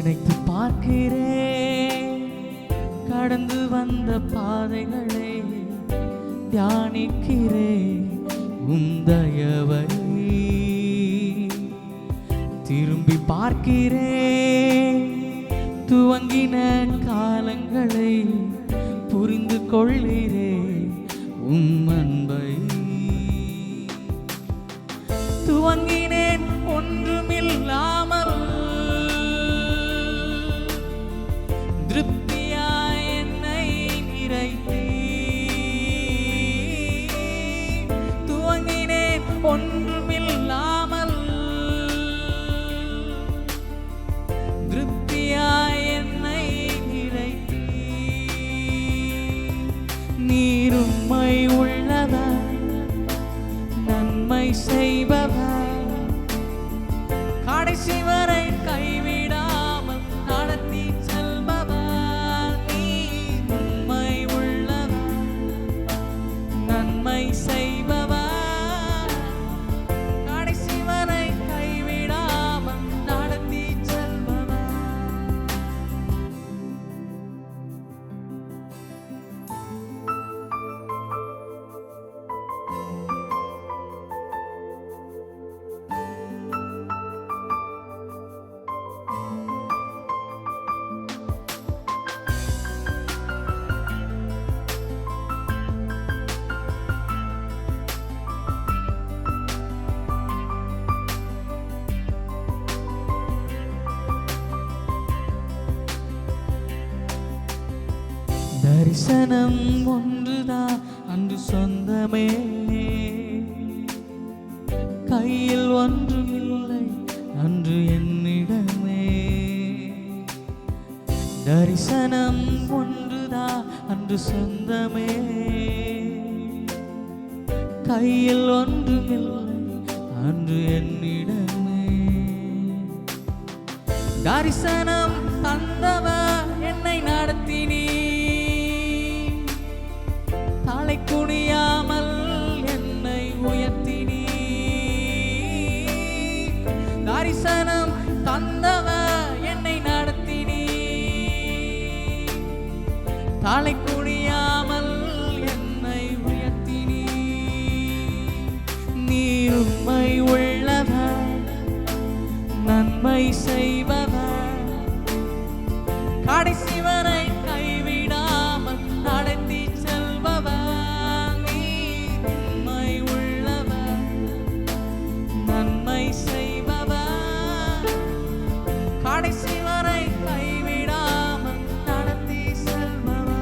நினைத்து பார்க்கிறேன் கடந்து வந்த பாதைகளை தியானிக்கிறேன் உந்தயவை திரும்பி பார்க்கிறேன் துவங்கின காலங்களை புரிந்து கொள்கிறேன் அன்பை துவங்கினேன் ஒன்றுமில்லாமல் திருப்தியாய் என்னை நிறைத்தீ துவங்கினேன் ஒன்றுமில்லாமல் திருப்தியாய் என்னை நிறைத்தீ நீரும்மை உள்ளவர் நன்மை செய்பவர் கடைசி வரை கைவிடாமல் நடத்தி செல்பவர் நீர் உண்மை உள்ளவர் நன்மை செய்பவர் கடைசி வரை கைவிடாமல் நடத்தி செல்பவர் தரிசனம் ஒன்றுதான் அன்று சொந்தமே கையில் ஒன்றுமில்லை அன்று என்னிடமே தரிசனம் ஒன்றுதான் அன்று சொந்தமே கையில் ஒன்றுமில்லை அன்று என்னிடமே தரிசனம் தந்தவர் என்னை நடத்தினீ தலை குனியாமல் என்னை உயர்த்தினீ தரிசனம் தந்தவர் என்னை நடத்தினீ தலை குனியாமல் என்னை உயர்த்தினீ நீர் உண்மை உள்ளவர் நன்மை செய்பவர் கடைசி வரை கைவிடாமல் நடத்தி செல்பவர் நீர் உண்மை உள்ளவர் நன்மை செய்பவர் கடைசி வரை கைவிடாமல் நடத்தி செல்பவர்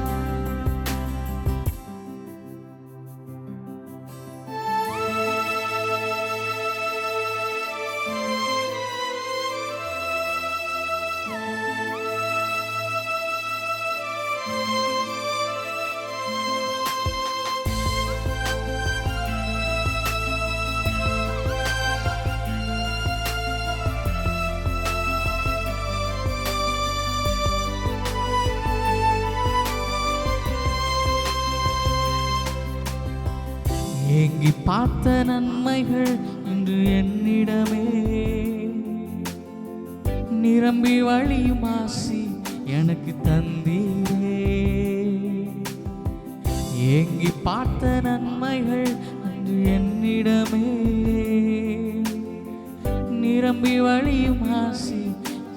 ஏங்கி பார்த்த நன்மைகள் இன்று என்னிடமே நிரம்பி வழியும் ஆசி எனக்கு தந்தீரே ஏங்கி பார்த்த நன்மைகள் இன்று என்னிடமே நிரம்பி வழியும் ஆசி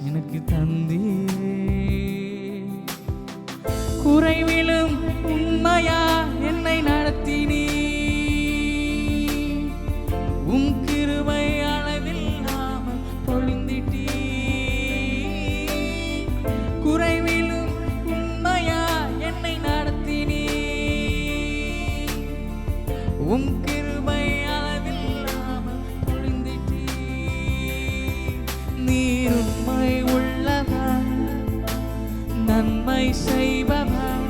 எனக்கு தந்தீரே குறைவிலும் உண்மையா என்னை நடத்தினீ கிருபை அளவில்லாமல் பொழிந்திட்டீ குறைவிலும் உண்மையா என்னை நடத்தினீ கிருபை அளவில்லாமல் பொழிந்திட்டீ நீர் உண்மை உள்ளவர் நன்மை செய்பவர்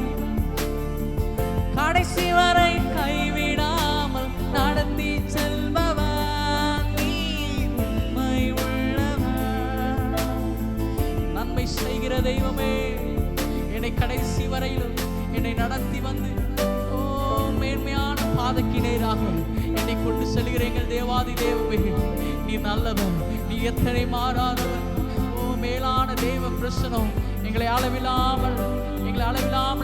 கடைசி வரை கைவிடாமல் நடத்தி செல்பவர் நீர் உண்மை உள்ளவர் நன்மை செய்கிற தெய்வமே என்னை கடைசி வரையிலும் என்னை நடத்தி வந்து மேன்மையான பாதைக்கு நேராக என்னை கொண்டு செல்கிற எங்கள் தேவாதி தேவமே நீ நல்லவர், நீ எத்தனை மாறாதவர். மேலான தேவ பிரசனம் எங்களை அளவில்லாமல்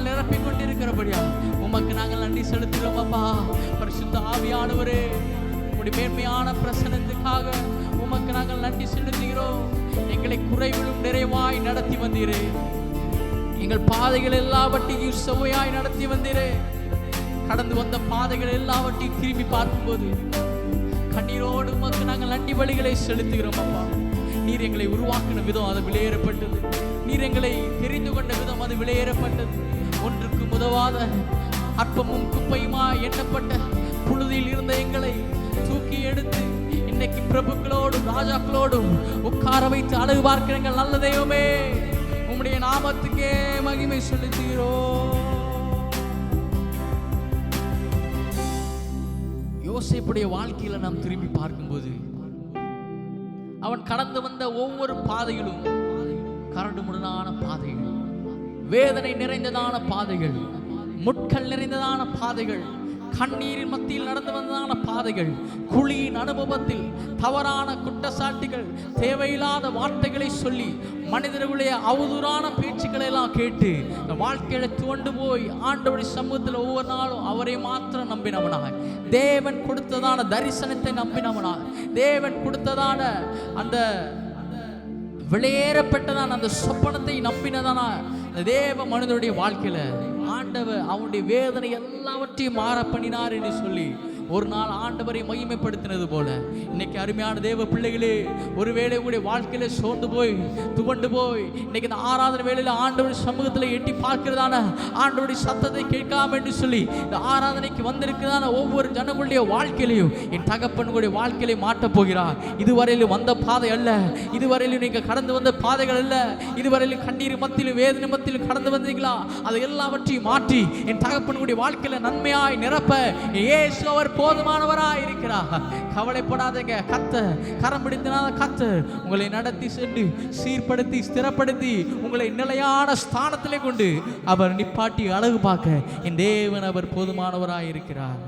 நிரப்பிக் கொண்டிருக்கிறபடியா உமக்கு நாங்கள் நன்றி செலுத்துகிறோம் அப்பா. பரிசுத்த ஆவியானவரே, உம்முடைய மேன்மையான பிரசனத்துக்காக உமக்கு நாங்கள் நன்றி செலுத்துகிறோம். எங்களை குறைவிலும் நிறைவாய் நடத்தி வந்தீரே. எங்கள் பாதைகள் எல்லாவற்றையும் செவ்வையாய் நடத்தி வந்தீரே. கடந்து வந்த பாதைகள் எல்லாவற்றையும் திரும்பி பார்க்கும்போது கண்ணீரோடு உமக்கு நாங்கள் நன்றி பலிகளை செலுத்துகிறோம் அப்பா. நீர் எங்களை உருவாக்கின விதம் அது விலையேறப்பட்டது. நீர் எங்களை தெரிந்து கொண்ட விதம் அது விலையேறப்பட்டது. ஒன்றுக்கு உதவாத அற்பமும் குப்பையுமா எண்ணப்பட்ட புழுதியில் இருந்த எங்களை தூக்கி எடுத்து இன்னைக்கு பிரபுக்களோடும் ராஜாக்களோடும் உட்கார வைத்து அழகு பார்க்கிற நல்ல தெய்வமே, உம்முடைய நாமத்துக்கே மகிமை செலுத்துகிறோம். யோசேப்புடைய வாழ்க்கையில நாம் திரும்பி பார்க்கும்போது அவன் கடந்து வந்த ஒவ்வொரு பாதையிலும் கரடுமுரடான பாதைகள், வேதனை நிறைந்ததான பாதைகள், முட்கள் நிறைந்ததான பாதைகள், கண்ணீரின் மத்தியில் நடந்து வந்ததான பாதைகள், குழியின் அனுபவத்தில் தவறான குற்றச்சாட்டுகள், தேவையில்லாத வார்த்தைகளை சொல்லி மனிதர்களுடைய அவதூறான பேச்சுக்களை எல்லாம் கேட்டு வாழ்க்கையில துவண்டு போய் ஆண்டவருடைய சமூகத்தில் ஒவ்வொரு நாளும் அவரை மாத்திரம் நம்பினவனாய், தேவன் கொடுத்ததான தரிசனத்தை நம்பினவனாய், தேவன் கொடுத்ததான அந்த வெளியேறப்பட்டதான அந்த சொப்பனத்தை நம்பினதான தேவ மனிதனுடைய வாழ்க்கையில ஆண்டவர் அவனுடைய வேதனை எல்லாவற்றையும் மாற பண்ணினார் என்று சொல்லி ஒரு நாள் ஆண்டவரை மகிமைப்படுத்தினது போல இன்னைக்கு அருமையான தேவ பிள்ளைகளே, ஒருவேளை உங்களுடைய வாழ்க்கையில சோர்ந்து போய் துவண்டு போய் இன்னைக்கு இந்த ஆராதனை வேளையில ஆண்டவருடைய சமூகத்தில் எட்டி பார்க்கிறதான ஆண்டவருடைய சத்தத்தை கேட்காம என்று சொல்லி இந்த ஆராதனைக்கு வந்திருக்கிறதான ஒவ்வொரு ஜனங்களுடைய வாழ்க்கையிலையும் என் தகப்பனுடைய வாழ்க்கையை மாற்றப் போகிறார். இதுவரையிலும் வந்த பாதை அல்ல, இதுவரையிலும் நீங்க கடந்து வந்த பாதைகள் அல்ல, இதுவரையிலும் கண்ணீர் மத்தியிலும் வேதனை மத்தியிலும் கடந்து வந்தீங்களா, அதை எல்லாவற்றையும் மாற்றி என் தகப்பனுடைய வாழ்க்கையில நன்மையாய் நிரப்ப இயேசு அவர் போதுமானவராய் இருக்கிறார். கவலைப்படாதீங்க. கரம் பிடித்தனால உங்களை நடத்தி சென்று சீர்படுத்தி ஸ்திரப்படுத்தி உங்களை நிலையான ஸ்தானத்திலே கொண்டு அவர் நிப்பாட்டி அழகு பார்க்க என் தேவன் அவர் போதுமானவராய் இருக்கிறார்.